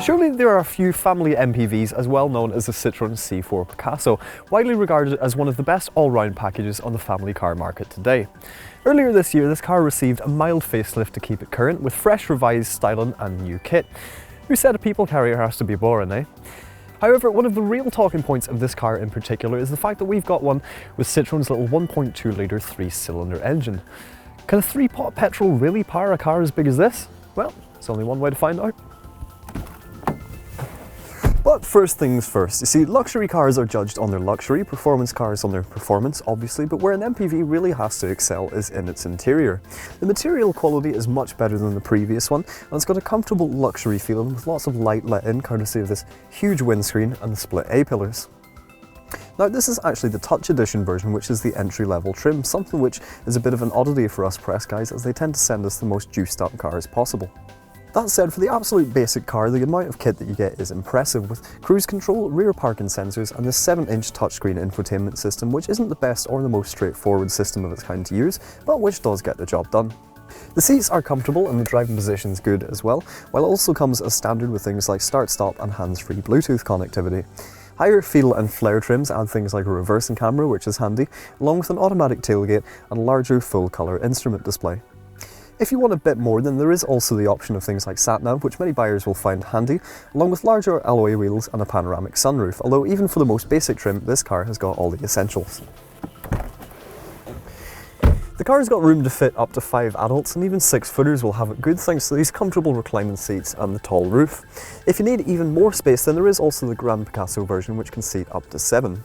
Surely there are a few family MPVs as well known as the Citroen C4 Picasso, widely regarded as one of the best all-round packages on the family car market today. Earlier this year, this car received a mild facelift to keep it current, with fresh revised styling and new kit. Who said a people carrier has to be boring, eh? However, one of the real talking points of this car in particular is the fact that we've got one with Citroen's little 1.2 litre 3-cylinder engine. Can a 3-pot petrol really power a car as big as this? Well, there's only one way to find out. But first things first, you see, luxury cars are judged on their luxury, performance cars on their performance, obviously, but where an MPV really has to excel is in its interior. The material quality is much better than the previous one, and it's got a comfortable luxury feeling with lots of light let in, courtesy of this huge windscreen and the split A-pillars. Now, this is actually the Touch Edition version, which is the entry-level trim, something which is a bit of an oddity for us press guys, as they tend to send us the most juiced-up cars possible. That said, for the absolute basic car, the amount of kit that you get is impressive, with cruise control, rear parking sensors and this 7-inch touchscreen infotainment system, which isn't the best or the most straightforward system of its kind to use, but which does get the job done. The seats are comfortable and the driving position's good as well, while it also comes as standard with things like start-stop and hands-free Bluetooth connectivity. Higher feel and flare trims add things like a reversing camera, which is handy, along with an automatic tailgate and larger full-colour instrument display. If you want a bit more, then there is also the option of things like sat-nav, which many buyers will find handy, along with larger alloy wheels and a panoramic sunroof, although even for the most basic trim, this car has got all the essentials. The car's got room to fit up to 5 adults, and even 6-footers will have it good thanks to these comfortable reclining seats and the tall roof. If you need even more space, then there is also the Grand Picasso version, which can seat up to 7.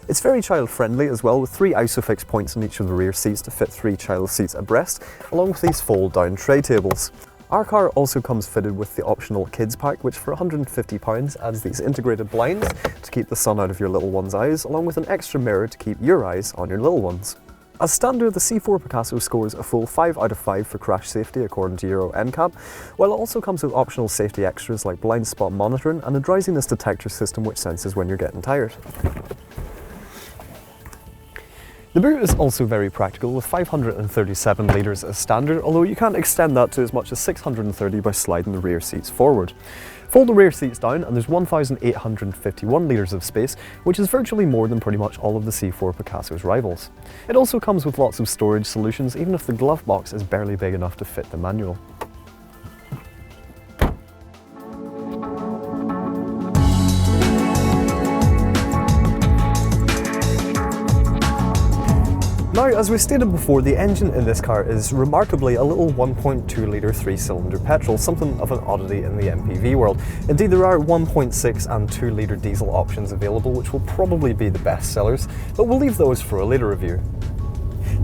It's very child-friendly as well, with 3 ISOFIX points in each of the rear seats to fit 3 child seats abreast, along with these fold-down tray tables. Our car also comes fitted with the optional Kids Pack, which for £150 adds these integrated blinds to keep the sun out of your little one's eyes, along with an extra mirror to keep your eyes on your little ones. As standard, the C4 Picasso scores a full 5 out of 5 for crash safety according to Euro NCAP, while it also comes with optional safety extras like blind spot monitoring and a drowsiness detector system which senses when you're getting tired. The boot is also very practical, with 537 litres as standard, although you can extend that to as much as 630 by sliding the rear seats forward. Fold the rear seats down and there's 1,851 litres of space, which is virtually more than pretty much all of the C4 Picasso's rivals. It also comes with lots of storage solutions, even if the glove box is barely big enough to fit the manual. Now, as we stated before, the engine in this car is remarkably a little 1.2 litre 3-cylinder petrol, something of an oddity in the MPV world. Indeed, there are 1.6 and 2 litre diesel options available, which will probably be the best sellers, but we'll leave those for a later review.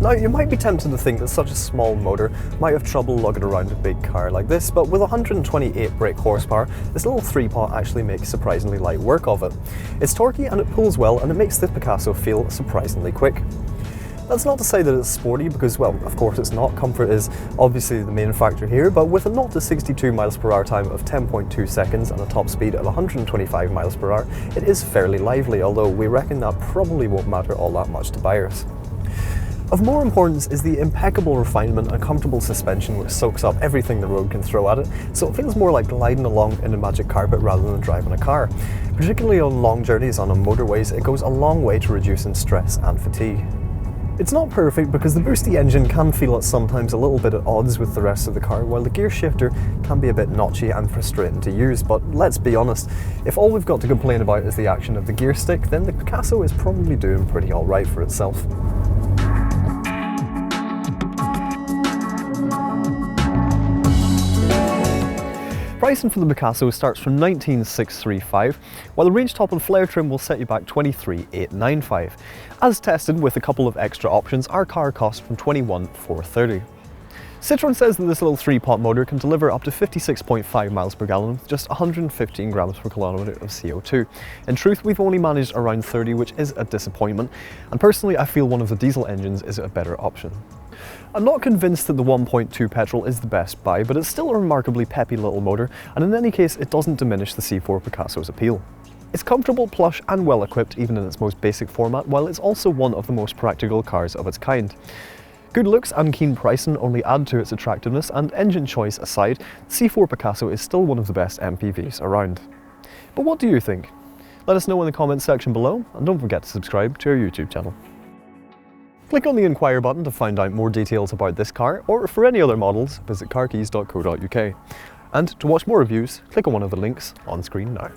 Now, you might be tempted to think that such a small motor might have trouble lugging around a big car like this, but with 128 brake horsepower, this little 3-pot actually makes surprisingly light work of it. It's torquey and it pulls well, and it makes the Picasso feel surprisingly quick. That's not to say that it's sporty, because, well, of course it's not. Comfort is obviously the main factor here, but with a 0 to 62 mph time of 10.2 seconds and a top speed of 125 mph, it is fairly lively, although we reckon that probably won't matter all that much to buyers. Of more importance is the impeccable refinement and comfortable suspension, which soaks up everything the road can throw at it, so it feels more like gliding along in a magic carpet rather than driving a car. Particularly on long journeys on motorways, it goes a long way to reducing stress and fatigue. It's not perfect because the boosty engine can feel at sometimes a little bit at odds with the rest of the car, while the gear shifter can be a bit notchy and frustrating to use, but let's be honest, if all we've got to complain about is the action of the gear stick, then the Picasso is probably doing pretty alright for itself. Pricing for the Picasso starts from $19,635, while the range top and flare trim will set you back $23,895. As tested with a couple of extra options, our car costs from $21,430. Citroen says that this little 3-pot motor can deliver up to 56.5 miles per gallon with just 115 grams per kilometre of CO2. In truth, we've only managed around 30, which is a disappointment, and personally I feel one of the diesel engines is a better option. I'm not convinced that the 1.2 petrol is the best buy, but it's still a remarkably peppy little motor, and in any case it doesn't diminish the C4 Picasso's appeal. It's comfortable, plush and well equipped even in its most basic format, while it's also one of the most practical cars of its kind. Good looks and keen pricing only add to its attractiveness, and engine choice aside, the C4 Picasso is still one of the best MPVs around. But what do you think? Let us know in the comments section below, and don't forget to subscribe to our YouTube channel. Click on the Inquire button to find out more details about this car, or for any other models, visit carkeys.co.uk. And to watch more reviews, click on one of the links on screen now.